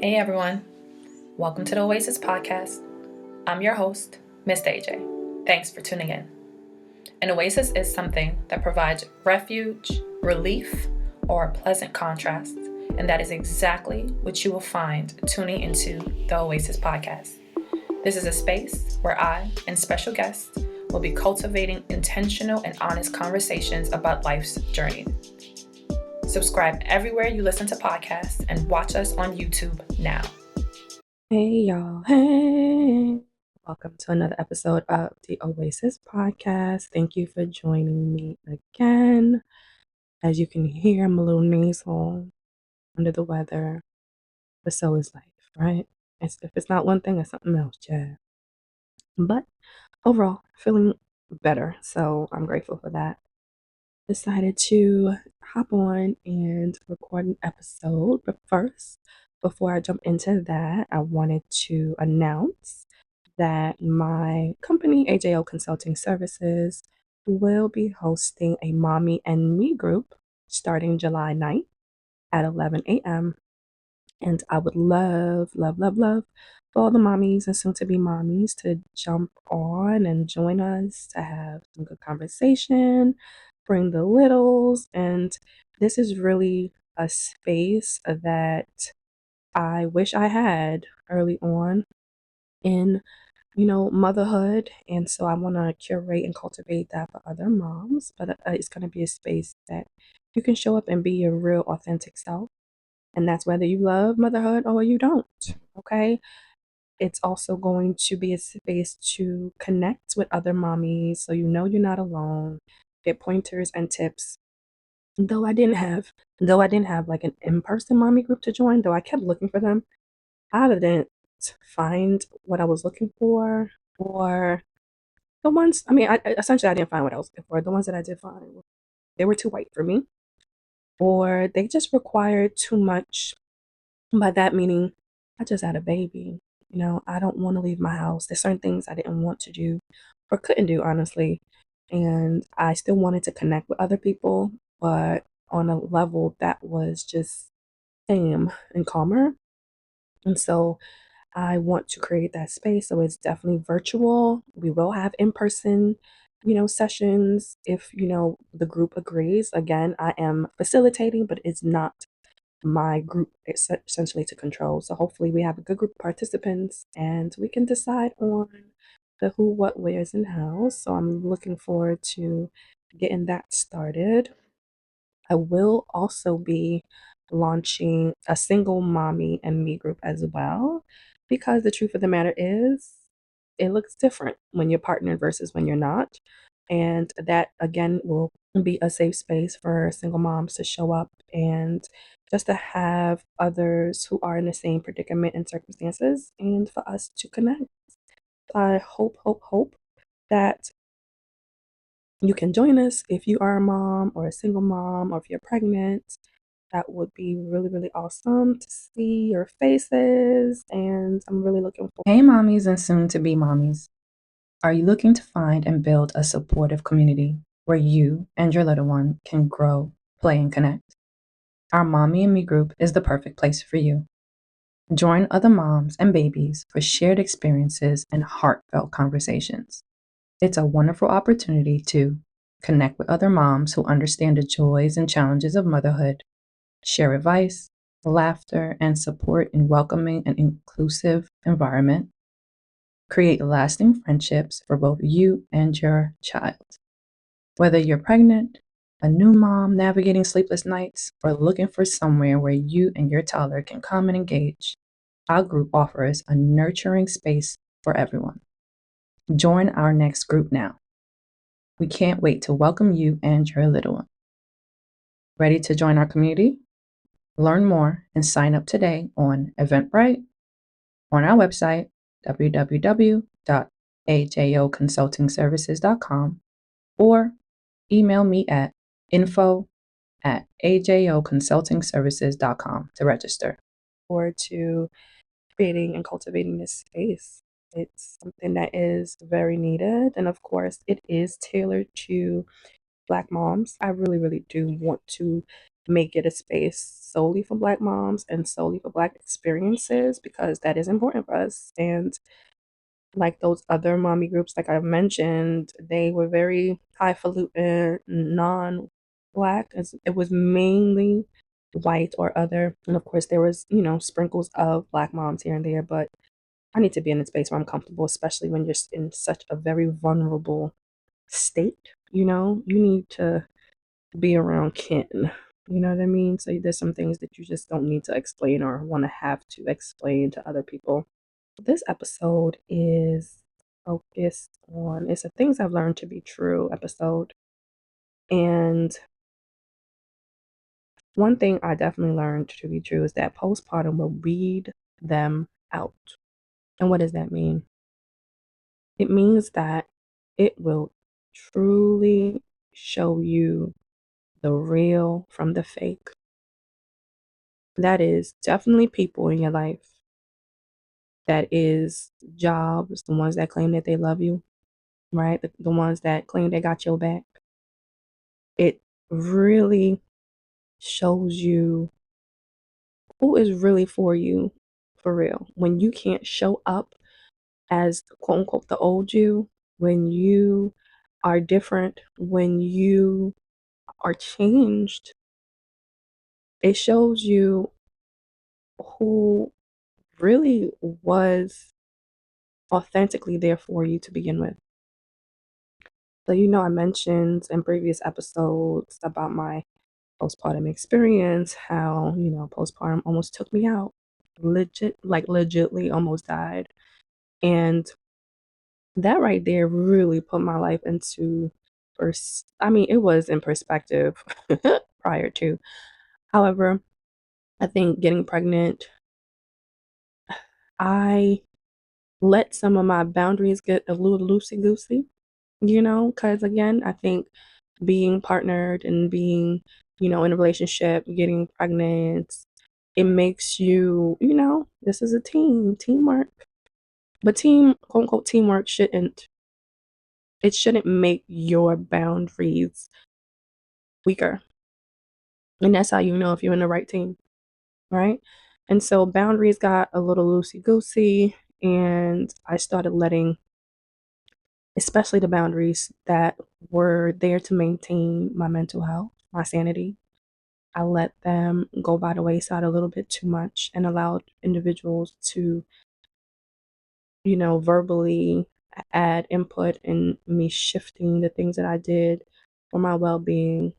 Hey everyone, welcome to the Oasis podcast. I'm your host, Miss AJ. Thanks for tuning in. An oasis is something that provides refuge, relief, or a pleasant contrast, and that is exactly what you will find tuning into the Oasis podcast. This is a space where I and special guests will be cultivating intentional and honest conversations about life's journey. Subscribe everywhere you listen to podcasts and watch us on YouTube now. Hey y'all, hey! Welcome to another episode of the Oasis podcast. Thank you for joining me again. As you can hear, I'm a little nasal, under the weather, but so is life, right? If it's not one thing, it's something else, yeah. But overall, feeling better, so I'm grateful for that. Decided to hop on and record an episode. But first, before I jump into that, I wanted to announce that my company, AJO Consulting Services, will be hosting a Mommy and Me group starting July 9th at 11 a.m. And I would love, love, love, love for all the mommies and soon to be mommies to jump on and join us to have some good conversation, bring the littles. And this is really a space that I wish I had early on in, motherhood. And so I want to curate and cultivate that for other moms. But it's going to be a space that you can show up and be your real authentic self, and that's whether you love motherhood or you don't. Okay. It's also going to be a space to connect with other mommies so you know you're not alone, get pointers and tips. Though I didn't have like an in-person mommy group to join, though I kept looking for them, I didn't find what I was looking for, or the ones, essentially I didn't find what I was looking for. The ones that I did find, they were too white for me, or they just required too much. By that meaning, I just had a baby. I don't want to leave my house. There's certain things I didn't want to do or couldn't do, honestly. And I still wanted to connect with other people, but on a level that was just tame and calmer. And so I want to create that space. So it's definitely virtual. We will have in person, sessions if, the group agrees. Again, I am facilitating, but it's not my group essentially to control. So hopefully we have a good group of participants and we can decide on the who, what, where's, and how. So I'm looking forward to getting that started. I will also be launching a single mommy and me group as well, because the truth of the matter is it looks different when you're partnered versus when you're not. And that again will be a safe space for single moms to show up and just to have others who are in the same predicament and circumstances and for us to connect. I hope that you can join us if you are a mom or a single mom, or if you're pregnant. That would be really, really awesome to see your faces, and I'm really looking forward. Hey mommies and soon to be mommies. Are you looking to find and build a supportive community where you and your little one can grow, play, and connect? Our Mommy and Me group is the perfect place for you. Join other moms and babies for shared experiences and heartfelt conversations. It's a wonderful opportunity to connect with other moms who understand the joys and challenges of motherhood, share advice, laughter, and support in welcoming and inclusive environment, create lasting friendships for both you and your child. Whether you're pregnant, a new mom navigating sleepless nights, or looking for somewhere where you and your toddler can come and engage, our group offers a nurturing space for everyone. Join our next group now. We can't wait to welcome you and your little one. Ready to join our community? Learn more and sign up today on Eventbrite, on our website, www.ajoconsultingservices.com, or email me at info@ajoconsultingservices.com to register. Forward to creating and cultivating this space. It's something that is very needed. And of course, it is tailored to Black moms. I really, really do want to make it a space solely for Black moms and solely for Black experiences, because that is important for us. And like those other mommy groups, like I mentioned, they were very highfalutin, non-Black. It was mainly white or other. And of course, there was, sprinkles of Black moms here and there. But I need to be in a space where I'm comfortable, especially when you're in such a very vulnerable state. You need to be around kin. You know what I mean? So there's some things that you just don't need to explain or want to have to explain to other people. This episode is focused on, it's a things I've learned to be true episode. And one thing I definitely learned to be true is that postpartum will weed them out. And what does that mean? It means that it will truly show you the real from the fake. That is definitely people in your life. That is jobs, the ones that claim that they love you, right? The ones that claim they got your back. It really shows you who is really for you, for real. When you can't show up as quote unquote the old you, when you are different, when you are changed, it shows you who really was authentically there for you to begin with. So, I mentioned in previous episodes about my postpartum experience, how, postpartum almost took me out. Legitly almost died. And that right there really put my life into it was in perspective prior to. However, I think getting pregnant, I let some of my boundaries get a little loosey goosey, because again, I think being partnered and being, in a relationship, getting pregnant, it makes you, this is a teamwork. But quote unquote, teamwork shouldn't make your boundaries weaker. And that's how you know if you're in the right team, right? And so boundaries got a little loosey goosey, and I started letting, especially the boundaries that were there to maintain my mental health, my sanity. I let them go by the wayside a little bit too much and allowed individuals to, verbally add input in me shifting the things that I did for my well being,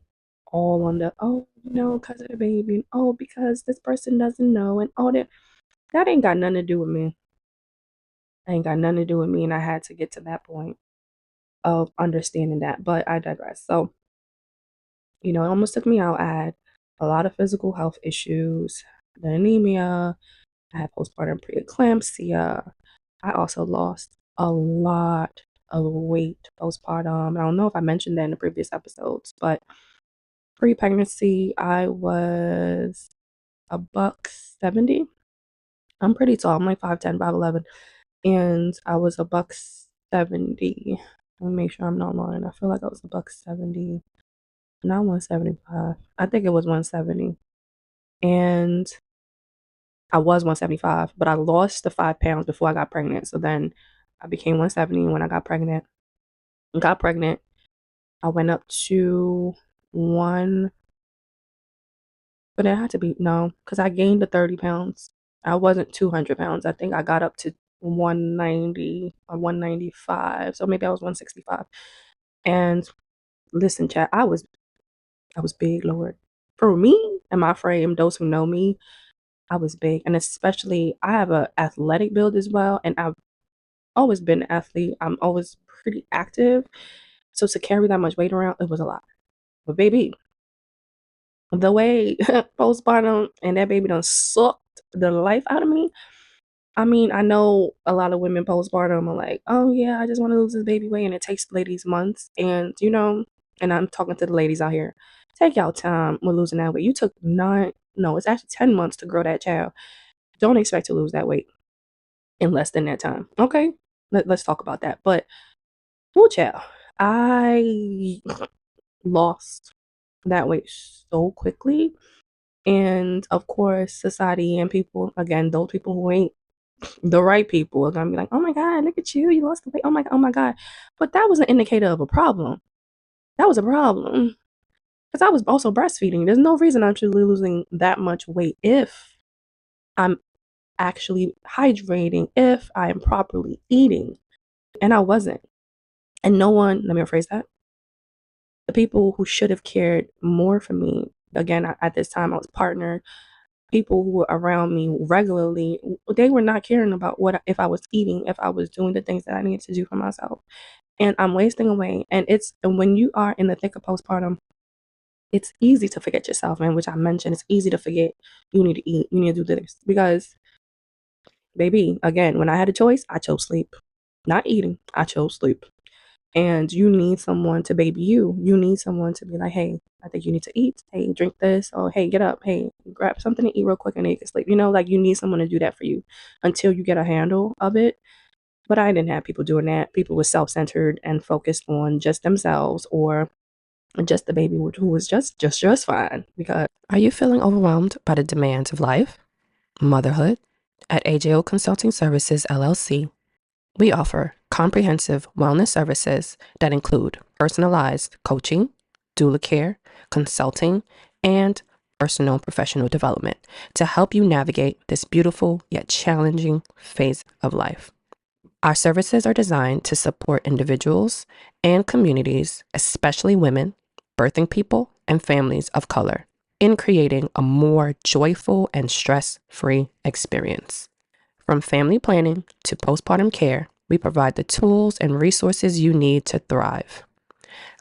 all on the, oh, because of the baby, and oh, because this person doesn't know, and all that ain't got nothing to do with me. Ain't got nothing to do with me. And I had to get to that point of understanding that. But I digress. So, it almost took me out. I had a lot of physical health issues, the anemia, I had postpartum preeclampsia. I also lost a lot of weight postpartum. I don't know if I mentioned that in the previous episodes, but pre-pregnancy, I was a buck 70. I'm pretty tall. I'm like 5'10", 5'11", and I was a buck 70. Let me make sure I'm not lying. I feel like I was a buck 70, not 175. I think it was 170. And I was 175, but I lost the 5 pounds before I got pregnant. So then I became 170 when I got pregnant. I went up to one, but it had to be, no, because I gained the 30 pounds. I wasn't 200 pounds. I think I got up to 190 or 195. So maybe I was 165. And listen, chat, I was big, Lord. For me and my frame, those who know me, I was big. And especially, I have a athletic build as well. And I've always been an athlete. I'm always pretty active. So to carry that much weight around, it was a lot. But baby, the way postpartum and that baby done sucked the life out of me. I mean, I know a lot of women postpartum are like, oh yeah, I just want to lose this baby weight. And it takes ladies months. And, and I'm talking to the ladies out here, take y'all time with losing that weight. You took it's actually 10 months to grow that child. Don't expect to lose that weight in less than that time. Okay? Let's talk about that. But, well, child, I lost that weight so quickly. And of course, society and people, again, those people who ain't the right people are gonna be like, oh my God, look at you, you lost the weight. Oh my God. But that was an indicator of a problem. That was a problem. Because I was also breastfeeding. There's no reason I'm truly losing that much weight if I'm actually hydrating, if I am properly eating. And I wasn't. And no one, let me rephrase that. The people who should have cared more for me, again, at this time I was partnered, people who were around me regularly, they were not caring about what if I was eating, if I was doing the things that I needed to do for myself. And I'm wasting away. And when you are in the thick of postpartum, it's easy to forget yourself, and which I mentioned, it's easy to forget you need to eat, you need to do this. Because, baby, again, when I had a choice, I chose sleep. Not eating, I chose sleep. And you need someone to baby you. You need someone to be like, hey, I think you need to eat. Hey, drink this. Or hey, get up. Hey, grab something to eat real quick and then you can sleep. Like you need someone to do that for you until you get a handle of it. But I didn't have people doing that. People were self-centered and focused on just themselves or just the baby who was just fine. Because Are you feeling overwhelmed by the demands of life, motherhood? At AJO Consulting Services, LLC, we offer comprehensive wellness services that include personalized coaching, doula care, consulting, and personal and professional development to help you navigate this beautiful yet challenging phase of life. Our services are designed to support individuals and communities, especially women, birthing people, and families of color, in creating a more joyful and stress-free experience. From family planning to postpartum care, we provide the tools and resources you need to thrive.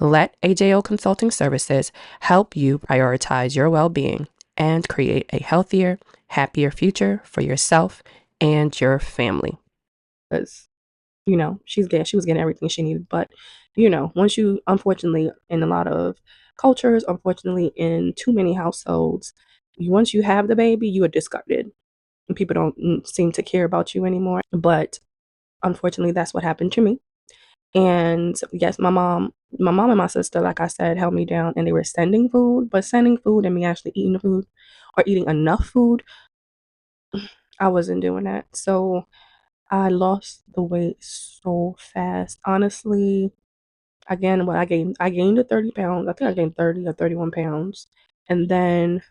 Let AJO Consulting Services help you prioritize your well-being and create a healthier, happier future for yourself and your family. she was getting everything she needed. But, once you, unfortunately, in a lot of cultures, unfortunately, in too many households, once you have the baby, you are discarded. And people don't seem to care about you anymore. But unfortunately, that's what happened to me. And yes, my mom and my sister, like I said, held me down and they were sending food, but sending food and me actually eating the food or eating enough food, I wasn't doing that. So I lost the weight so fast. Honestly, again, what I gained the 30 pounds. I think I gained 30 or 31 pounds. And then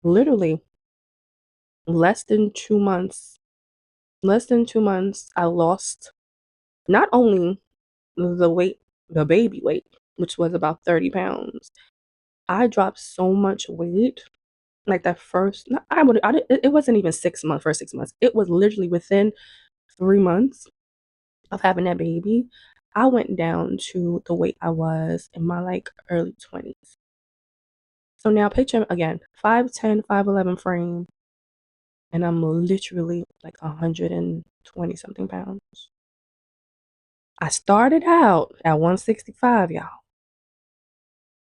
literally less than 2 months, I lost not only the weight, the baby weight, which was about 30 pounds. I dropped so much weight. Like that first, no, I did, it wasn't even 6 months, first 6 months. It was literally within 3 months of having that baby. I went down to the weight I was in my like early 20s. So now picture again, 5'10", 5'11" frame, and I'm literally like 120 something pounds. I started out at 165, y'all.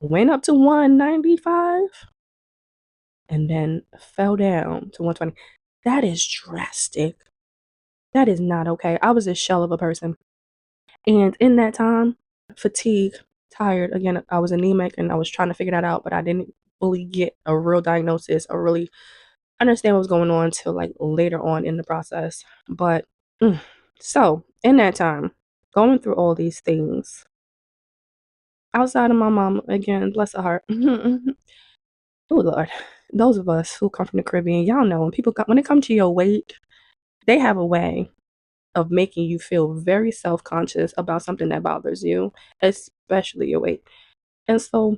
Went up to 195 and then fell down to 120. That is drastic. That is not okay. I was a shell of a person. And in that time, fatigue, tired. Again, I was anemic and I was trying to figure that out, but I didn't fully get a real diagnosis or really understand what was going on till like later on in the process. But so in that time, going through all these things, outside of my mom, again, bless her heart. Oh Lord, those of us who come from the Caribbean, y'all know when it comes to your weight, they have a way of making you feel very self-conscious about something that bothers you, especially your weight. And so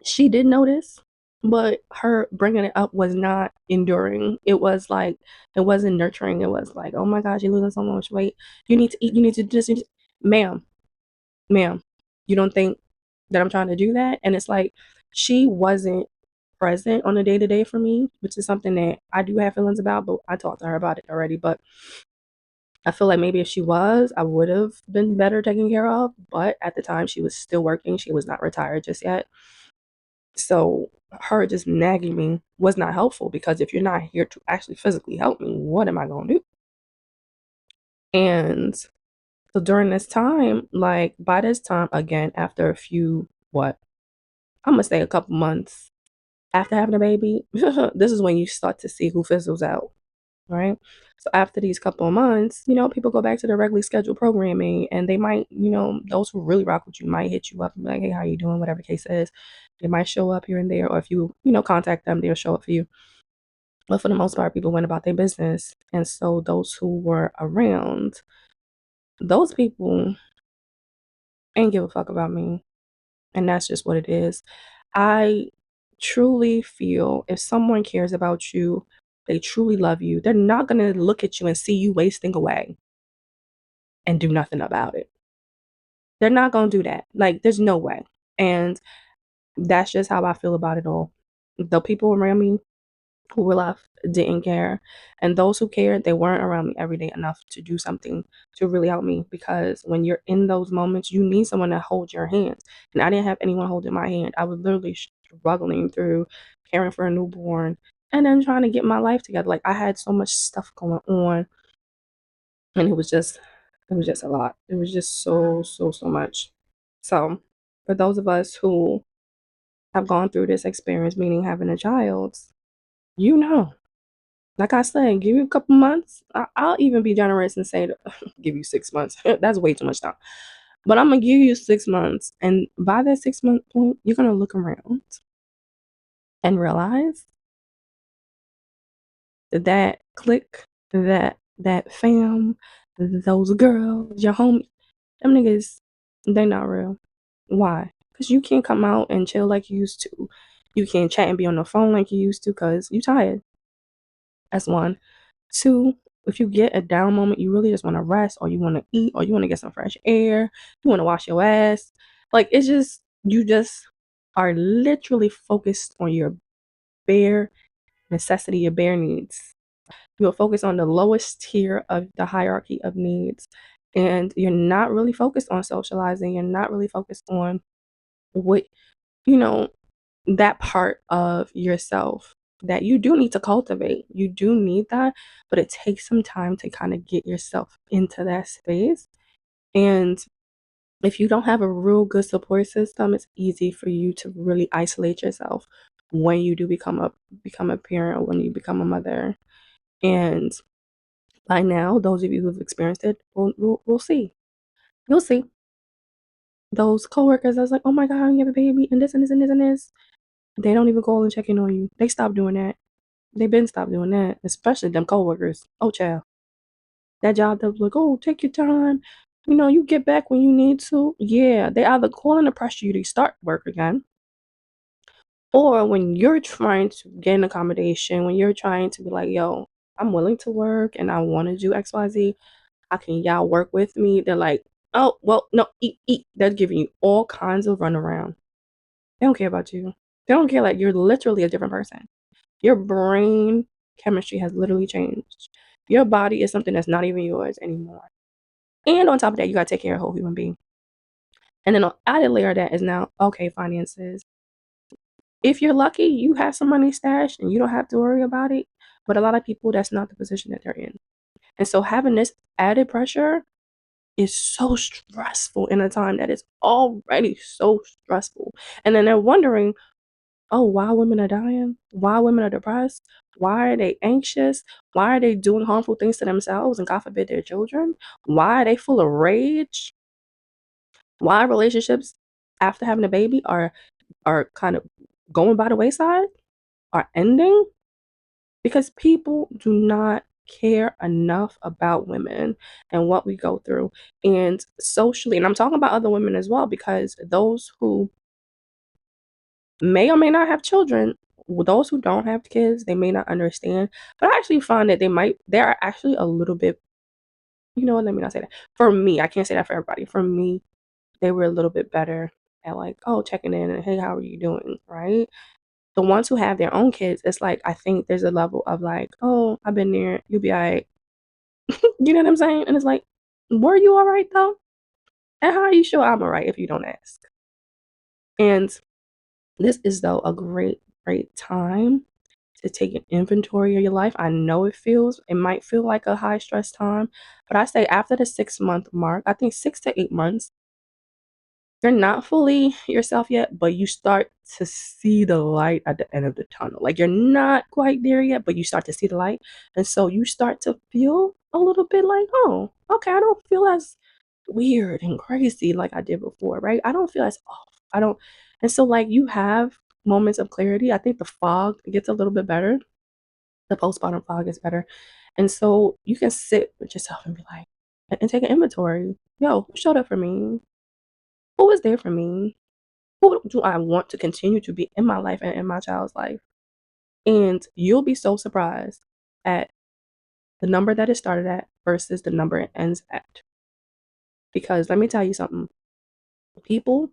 she did notice, but her bringing it up was not enduring. It was like, it wasn't nurturing. It was like, oh my gosh, you're losing so much weight. You need to eat. You need to do this. Ma'am, ma'am, you don't think that I'm trying to do that? And it's like, she wasn't present on a day to day for me, which is something that I do have feelings about, but I talked to her about it already. But I feel like maybe if she was, I would have been better taken care of. But at the time, she was still working. She was not retired just yet. So her just nagging me was not helpful because if you're not here to actually physically help me, what am I going to do? And so during this time, like by this time, again, after a few, I'm gonna say a couple months after having a baby, this is when you start to see who fizzles out, right? So after these couple of months, people go back to their regularly scheduled programming, and they might, those who really rock with you might hit you up and be like, hey, how you doing? Whatever the case is. They might show up here and there, or if you, contact them, they'll show up for you. But for the most part, people went about their business. And so those who were around, those people ain't give a fuck about me. And that's just what it is. I truly feel if someone cares about you, they truly love you, they're not going to look at you and see you wasting away and do nothing about it. They're not going to do that. Like, there's no way. And that's just how I feel about it all. The people around me who were left didn't care. And those who cared, they weren't around me every day enough to do something to really help me. Because when you're in those moments, you need someone to hold your hand. And I didn't have anyone holding my hand. I was literally struggling through caring for a newborn and then trying to get my life together. Like, I had so much stuff going on, and it was just a lot. It was just so much. So for those of us who have gone through this experience, meaning having a child, you know. Like I said, give you a couple months. I'll even be generous and say, give you 6 months. That's way too much time. But I'm going to give you 6 months. And by that 6 month point, you're going to look around and realize that clique, that fam, those girls, your homie, them niggas, they not real. Why? Because you can't come out and chill like you used to. You can't chat and be on the phone like you used to because you tired. That's one. Two, if you get a down moment, you really just want to rest, or you want to eat, or you want to get some fresh air, you want to wash your ass. Like, it's just, you just are literally focused on your bare necessity, your bare needs. You are focused on the lowest tier of the hierarchy of needs. And you're not really focused on socializing. You're not really focused on what, you know, that part of yourself that you do need to cultivate. You do need that, but it takes some time to kind of get yourself into that space. And if you don't have a real good support system, it's easy for you to really isolate yourself when you do become a parent, or when you become a mother. And by now, those of you who've experienced it will see. You'll see. Those coworkers, I was like, oh my God, you have a baby, and this and this and this and this. They don't even call and check in on you. They stopped doing that. They been stopped doing that, especially them coworkers. Oh, child. That job that was like, oh, take your time. You get back when you need to. Yeah, they either calling to pressure you to start work again, or when you're trying to get an accommodation, when you're trying to be like, yo, I'm willing to work and I want to do XYZ. How can y'all work with me? They're like, oh, well, no, eat. They're giving you all kinds of runaround. They don't care about you. They don't care. Like, you're literally a different person. Your brain chemistry has literally changed. Your body is something that's not even yours anymore. And on top of that, you got to take care of a whole human being. And then on added layer of that is now, okay, finances. If you're lucky, you have some money stashed and you don't have to worry about it. But a lot of people, that's not the position that they're in. And so having this added pressure is so stressful in a time that is already so stressful. And then they're wondering, oh, why women are dying? Why women are depressed? Why are they anxious? Why are they doing harmful things to themselves and, God forbid, their children? Why are they full of rage? Why relationships after having a baby are kind of going by the wayside, are ending? Because people do not care enough about women and what we go through. And socially, and I'm talking about other women as well, because those who may or may not have children, those who don't have kids, they may not understand. But I actually find that they are actually a little bit, let me not say that. For me, I can't say that for everybody. For me, they were a little bit better at, like, oh, checking in and, hey, how are you doing? Right? The ones who have their own kids, it's like, I think there's a level of like, oh, I've been there, you'll be all right. You know what I'm saying? And it's like, were you all right though? And how are you sure I'm all right if you don't ask? And this is, though, a great, great time to take an inventory of your life. I know it might feel like a high stress time, but I say after the 6 month mark, I think 6 to 8 months, you're not fully yourself yet, but you start to see the light at the end of the tunnel. Like, you're not quite there yet, but you start to see the light. And so you start to feel a little bit like, oh, okay, I don't feel as weird and crazy like I did before, right? I don't feel as off. I don't. And so, like, you have moments of clarity. I think the fog gets a little bit better. The postpartum fog is better. And so you can sit with yourself and be like, and take an inventory. Yo, who showed up for me? Who was there for me? Who do I want to continue to be in my life and in my child's life? And you'll be so surprised at the number that it started at versus the number it ends at. Because let me tell you something. People,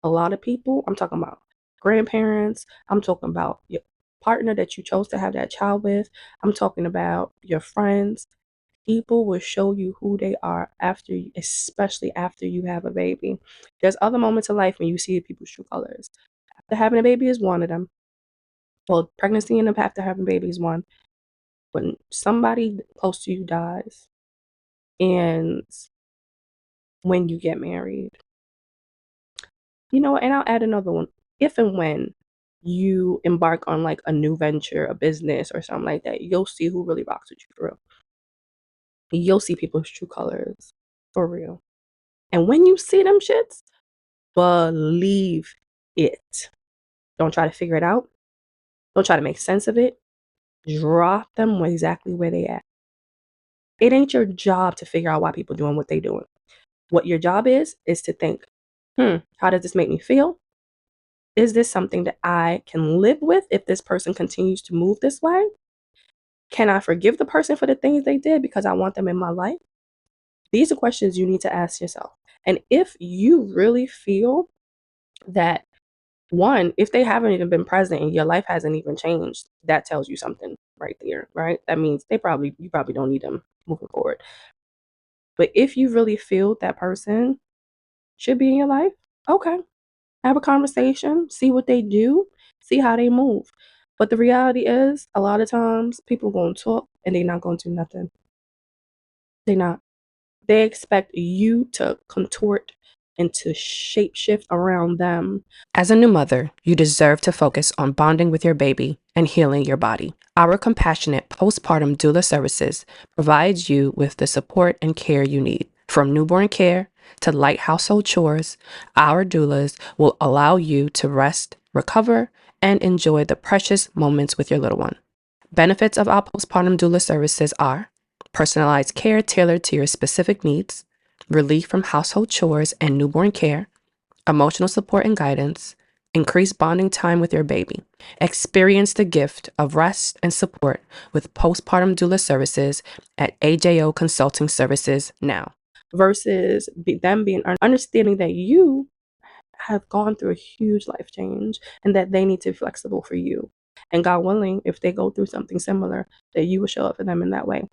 a lot of people, I'm talking about grandparents, I'm talking about your partner that you chose to have that child with, I'm talking about your friends. People will show you who they are after, especially after you have a baby. There's other moments in life when you see people's true colors. After having a baby is one of them. Well, pregnancy and after having a baby is one. When somebody close to you dies, and when you get married, and I'll add another one. If and when you embark on like a new venture, a business or something like that, you'll see who really rocks with you for real. You'll see people's true colors for real. And when you see them shits, believe it. Don't try to figure it out. Don't try to make sense of it. Drop them exactly where they at. It ain't your job to figure out why people doing what they doing. What your job is to think, how does this make me feel? Is this something that I can live with if this person continues to move this way? Can I forgive the person for the things they did because I want them in my life? These are questions you need to ask yourself. And if you really feel that, one, if they haven't even been present and your life hasn't even changed, that tells you something right there, right? That means you probably don't need them moving forward. But if you really feel that person should be in your life, okay, have a conversation, see what they do, see how they move. But the reality is, a lot of times people going to talk and they're not going to do nothing. They're not. They expect you to contort and to shapeshift around them. As a new mother, you deserve to focus on bonding with your baby and healing your body. Our compassionate postpartum doula services provides you with the support and care you need. From newborn care to light household chores, our doulas will allow you to rest, recover, and enjoy the precious moments with your little one. Benefits of our postpartum doula services are personalized care tailored to your specific needs, relief from household chores and newborn care, emotional support and guidance, increased bonding time with your baby. Experience the gift of rest and support with postpartum doula services at AJO Consulting Services now. Versus them being understanding that you have gone through a huge life change and that they need to be flexible for you. And God willing, if they go through something similar, that you will show up for them in that way.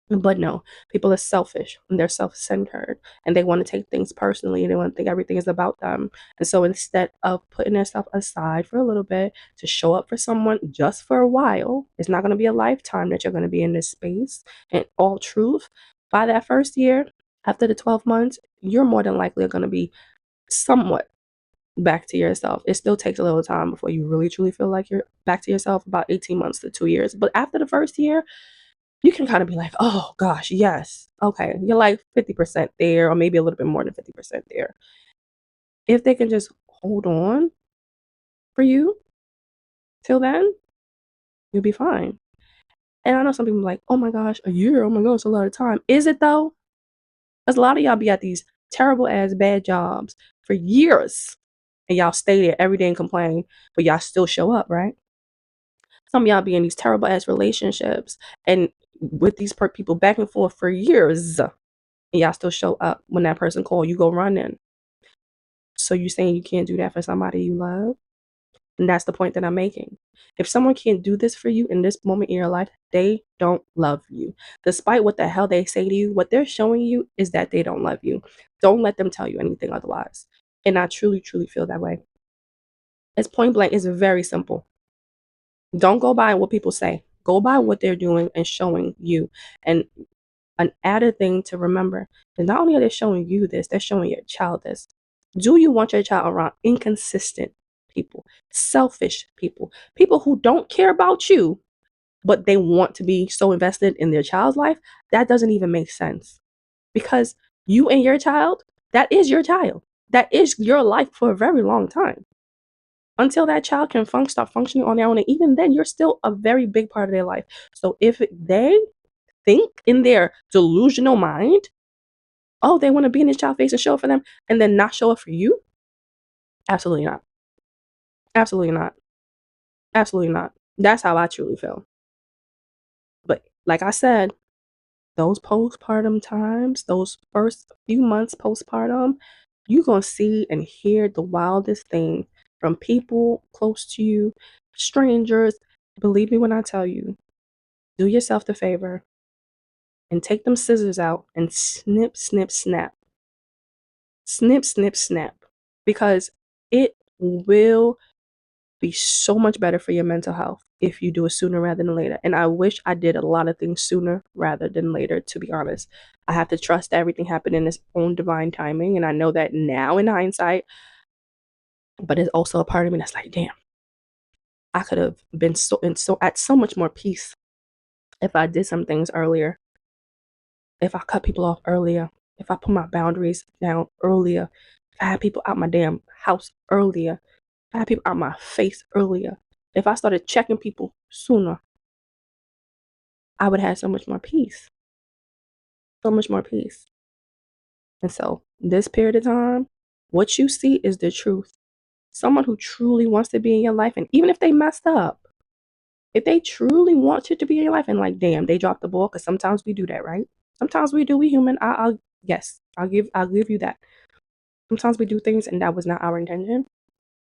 But no, people are selfish and they're self-centered and they want to take things personally and they want to think everything is about them. And so instead of putting themselves aside for a little bit to show up for someone just for a while, it's not going to be a lifetime that you're going to be in this space. And all truth, by that first year, after the 12 months, you're more than likely going to be somewhat back to yourself. It still takes a little time before you really truly feel like you're back to yourself, about 18 months to 2 years. But after the first year, you can kind of be like, oh gosh, yes. Okay, you're like 50% there, or maybe a little bit more than 50% there. If they can just hold on for you till then, you'll be fine. And I know some people are like, oh my gosh, a year, oh my gosh, a lot of time. Is it though? Because a lot of y'all be at these terrible ass bad jobs for years. And y'all stay there every day and complain, but y'all still show up, right? Some of y'all be in these terrible ass relationships and with these people back and forth for years. And y'all still show up when that person call, you go running. So you saying you can't do that for somebody you love? And that's the point that I'm making. If someone can't do this for you in this moment in your life, they don't love you. Despite what the hell they say to you, what they're showing you is that they don't love you. Don't let them tell you anything otherwise. And I truly, truly feel that way. It's point blank. It's very simple. Don't go by what people say. Go by what they're doing and showing you. And an added thing to remember is not only are they showing you this, they're showing your child this. Do you want your child around inconsistent people, selfish people, people who don't care about you, but they want to be so invested in their child's life? That doesn't even make sense, because you and your child, that is your child. That is your life for a very long time. Until that child can start functioning on their own. And even then, you're still a very big part of their life. So if they think in their delusional mind, oh, they want to be in this child's face and show up for them and then not show up for you, absolutely not. Absolutely not. Absolutely not. That's how I truly feel. But like I said, those postpartum times, those first few months postpartum, you're going to see and hear the wildest thing from people close to you, strangers. Believe me when I tell you, do yourself the favor and take them scissors out and snip, snip, snap. Snip, snip, snap. Because it will be so much better for your mental health if you do it sooner rather than later. And I wish I did a lot of things sooner rather than later, to be honest. I have to trust that everything happened in its own divine timing. And I know that now in hindsight, but it's also a part of me that's like, damn, I could have been so at so much more peace if I did some things earlier, if I cut people off earlier, if I put my boundaries down earlier, if I had people out my damn house earlier, if I had people out my face earlier, if I started checking people sooner, I would have so much more peace. So much more peace. And so this period of time, what you see is the truth. Someone who truly wants to be in your life, and even if they messed up, if they truly want you to be in your life and like, damn, they dropped the ball, because sometimes we do that, right? Sometimes we do, we human. I'll give you that. Sometimes we do things and that was not our intention.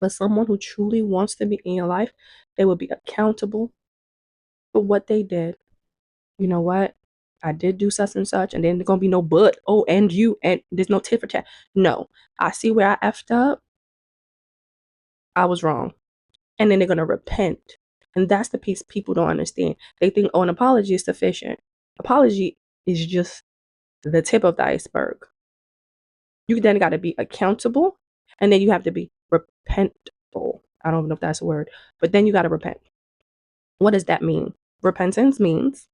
But someone who truly wants to be in your life, they will be accountable for what they did. You know what? I did do such and such, and then there's gonna be no but. Oh, and you, and there's no tit for tat. No, I see where I effed up. I was wrong, and then they're gonna repent, and that's the piece people don't understand. They think, oh, an apology is sufficient. Apology is just the tip of the iceberg. You then got to be accountable, and then you have to be repentful. I don't know if that's a word, but then you got to repent. What does that mean? Repentance means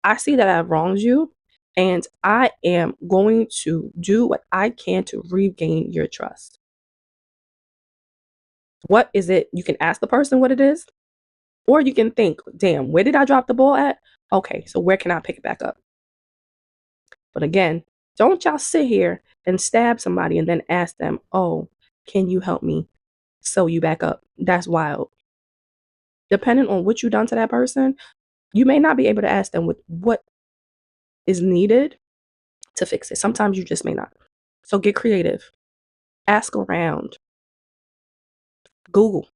I see that I've wronged you, and I am going to do what I can to regain your trust. What is it? You can ask the person what it is, or you can think, damn, where did I drop the ball at? Okay, so where can I pick it back up? But again, don't y'all sit here and stab somebody and then ask them, oh, can you help me sew you back up? That's wild. Depending on what you've done to that person, you may not be able to ask them with what is needed to fix it. Sometimes you just may not. So get creative. Ask around. Google.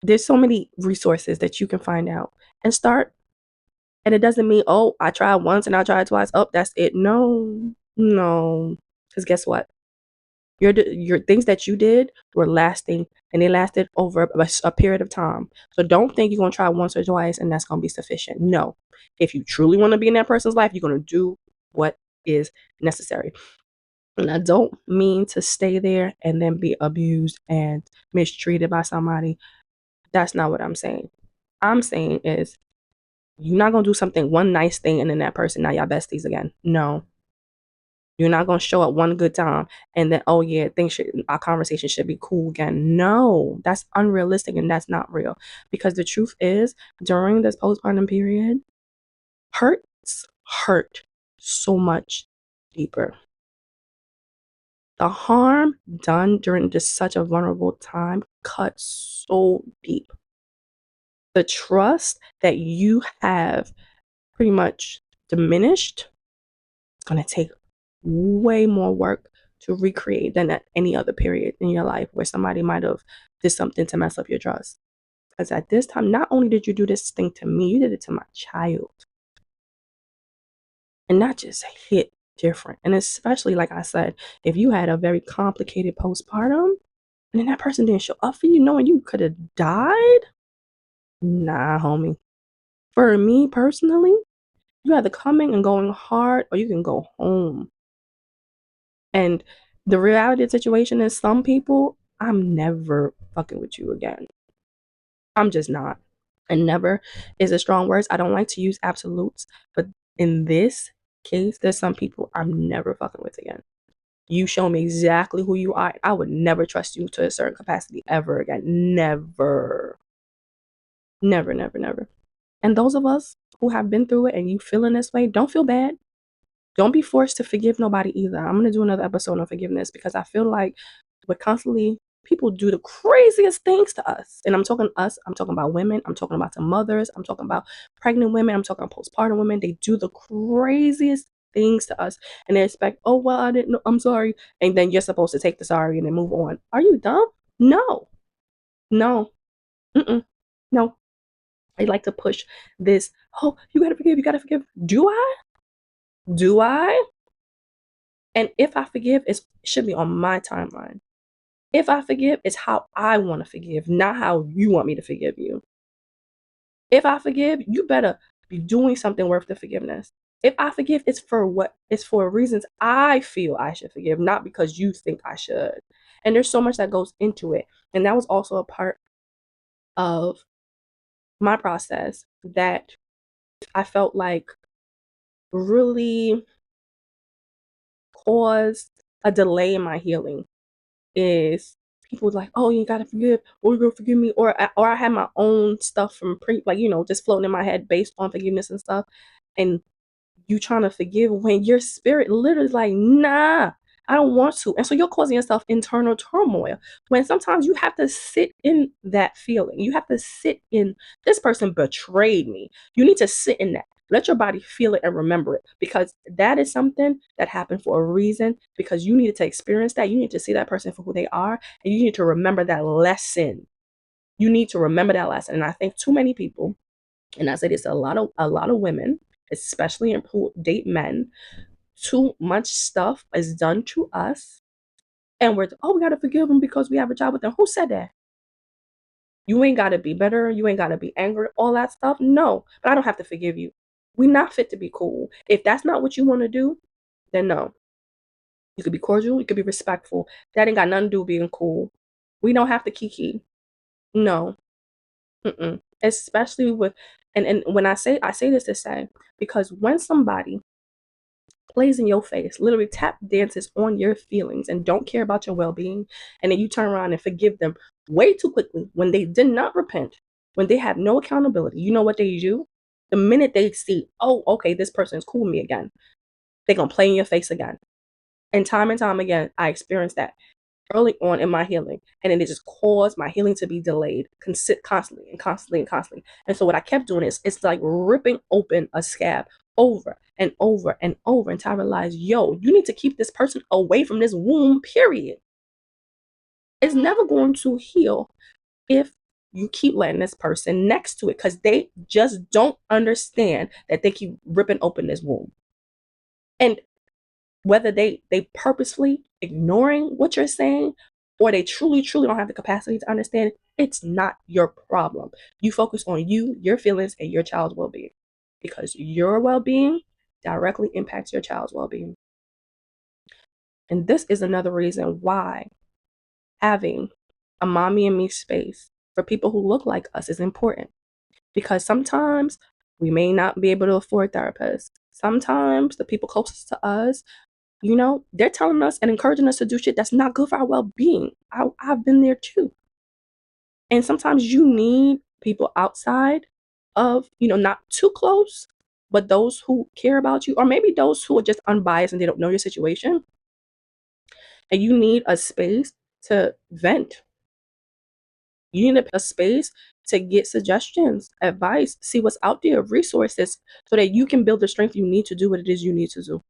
There's so many resources that you can find out and start. And it doesn't mean, oh, I tried once and I tried twice. Oh, that's it. No. Because guess what? Your things that you did were lasting, and they lasted over a period of time. So don't think you're going to try once or twice and that's going to be sufficient. No. If you truly want to be in that person's life, you're going to do what is necessary. And I don't mean to stay there and then be abused and mistreated by somebody. That's not what I'm saying. I'm saying is you're not going to do something, one nice thing, and then that person, now y'all besties again. No. You're not going to show up one good time and then, oh yeah, our conversation should be cool again. No, that's unrealistic and that's not real. Because the truth is, during this postpartum period, hurts hurt so much deeper. The harm done during such a vulnerable time cuts so deep. The trust that you have pretty much diminished. It's going to take way more work to recreate than at any other period in your life where somebody might have did something to mess up your trust. Because at this time, not only did you do this thing to me, you did it to my child. And that just hit different. And especially, like I said, if you had a very complicated postpartum and then that person didn't show up for you knowing you could have died, nah, homie. For me personally, you either coming and going hard or you can go home. And The reality of the situation is some people, I'm never fucking with you again. I'm just not. And never is a strong word. I don't like to use absolutes, but in this case, there's some people I'm never fucking with again. You show me exactly who you are. I would never trust you to a certain capacity ever again. Never. Never, never, never. And those of us who have been through it and you feeling this way, don't feel bad. Don't be forced to forgive nobody either. I'm going to do another episode on forgiveness because I feel like we're constantly, people do the craziest things to us. And I'm talking us, I'm talking about women, I'm talking about the mothers, I'm talking about pregnant women, I'm talking about postpartum women. They do the craziest things to us and they expect, oh, well, I didn't know, I'm sorry. And then you're supposed to take the sorry and then move on. Are you dumb? No, no, no. I like to push this, oh, you got to forgive, you got to forgive. Do I? Do I? And if I forgive, it should be on my timeline. If I forgive, it's how I want to forgive, not how you want me to forgive you. If I forgive, you better be doing something worth the forgiveness. If I forgive, it's for reasons I feel I should forgive, not because you think I should. And there's so much that goes into it. And that was also a part of my process that I felt like really caused a delay in my healing. Is people like, oh, you gotta forgive, or you're gonna forgive me, or I had my own stuff from just floating in my head based on forgiveness and stuff, and you trying to forgive when your spirit literally is like, nah, I don't want to. And so you're causing yourself internal turmoil when sometimes you have to sit in that feeling. You have to sit in, this person betrayed me. You need to sit in that. Let your body feel it and remember it, because that is something that happened for a reason, because you needed to experience that. You need to see that person for who they are, and you need to remember that lesson. You need to remember that lesson. And I think too many people, and I say this, a lot of women, especially in who date men, too much stuff is done to us, and we gotta forgive them because we have a job with them. Who said that? You ain't gotta be better, you ain't gotta be angry, all that stuff. No, but I don't have to forgive you. We not fit to be cool. If that's not what you want to do, then no. You could be cordial, you could be respectful. That ain't got nothing to do with being cool. We don't have to kiki. No. Especially with, and when I say this to say, because when somebody plays in your face, literally tap dances on your feelings and don't care about your well-being, and then you turn around and forgive them way too quickly when they did not repent, when they have no accountability, you know what they do? The minute they see, oh, okay, this person is cool with me again, they're gonna play in your face again. And time again, I experienced that early on in my healing, and then it just caused my healing to be delayed constantly and constantly and constantly. And so what I kept doing is, it's like ripping open a scab over and over and over until I realized, yo, you need to keep this person away from this womb, period. It's never going to heal if you keep letting this person next to it, because they just don't understand that they keep ripping open this womb. And whether they purposefully ignoring what you're saying, or they truly don't have the capacity to understand, it's not your problem. You focus on you, your feelings, and your child's well-being, because your well-being directly impacts your child's well-being. And this is another reason why having a mommy and me space for people who look like us is important, because sometimes we may not be able to afford therapists. Sometimes the people closest to us, they're telling us and encouraging us to do shit that's not good for our well-being. I've been there too. And sometimes you need people outside of, not too close, but those who care about you, or maybe those who are just unbiased and they don't know your situation. And you need a space to vent. You need a space to get suggestions, advice, see what's out there, resources, so that you can build the strength you need to do what it is you need to do.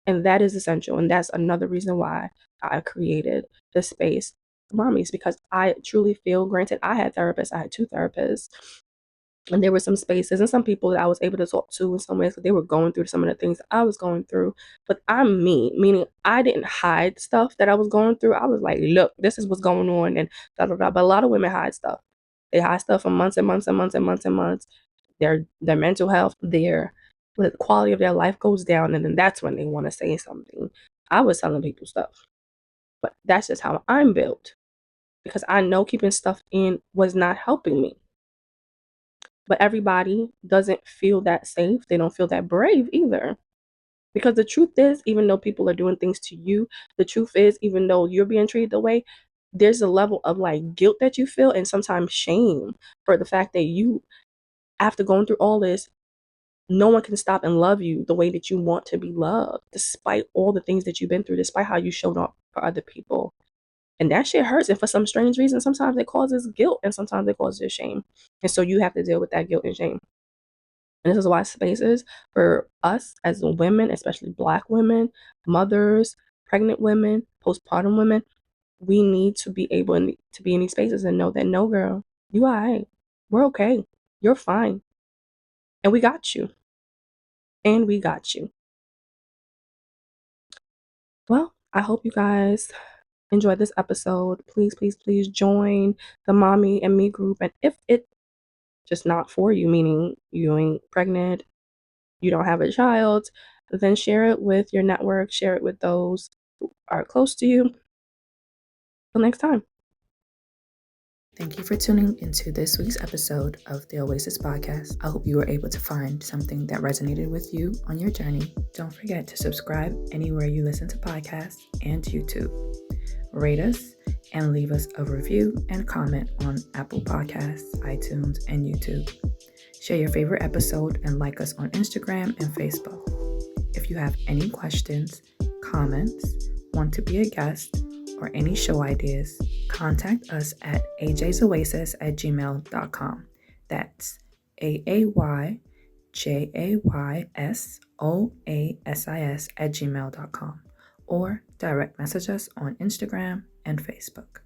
And that is essential. And that's another reason why I created the space for mommies, because I truly feel, granted, I had therapists, I had 2 therapists, and there were some spaces and some people that I was able to talk to in some ways, because they were going through some of the things that I was going through. But I'm me, meaning I didn't hide stuff that I was going through. I was like, look, this is what's going on, and blah, blah, blah. But a lot of women hide stuff. They hide stuff for months and months and months and months and months. Their mental health, the quality of their life goes down, and then that's when they want to say something. I was telling people stuff. But that's just how I'm built, because I know keeping stuff in was not helping me. But everybody doesn't feel that safe. They don't feel that brave either. Because the truth is, even though people are doing things to you, the truth is, even though you're being treated the way, there's a level of like guilt that you feel and sometimes shame for the fact that you, after going through all this, no one can stop and love you the way that you want to be loved, despite all the things that you've been through, despite how you showed up for other people. And that shit hurts. And for some strange reason, sometimes it causes guilt and sometimes it causes shame. And so you have to deal with that guilt and shame. And this is why spaces for us as women, especially Black women, mothers, pregnant women, postpartum women, we need to be able to be in these spaces and know that, no, girl, you all right. We're okay. You're fine. And we got you. And we got you. Well, I hope you guys enjoyed this episode. Please, please, please join the Mommy and Me group. And if it just not for you, meaning you ain't pregnant, you don't have a child, then share it with your network, share it with those who are close to you. Till next time. Thank you for tuning into this week's episode of the Oasis podcast. I hope you were able to find something that resonated with you on your journey. Don't forget to subscribe anywhere you listen to podcasts and YouTube. Rate us and leave us a review and comment on Apple Podcasts, iTunes, and YouTube. Share your favorite episode and like us on Instagram and Facebook. If you have any questions, comments, want to be a guest, or any show ideas, contact us at ajaysoasis@gmail.com. That's AAYJAYSOASIS@gmail.com, or direct message us on Instagram and Facebook.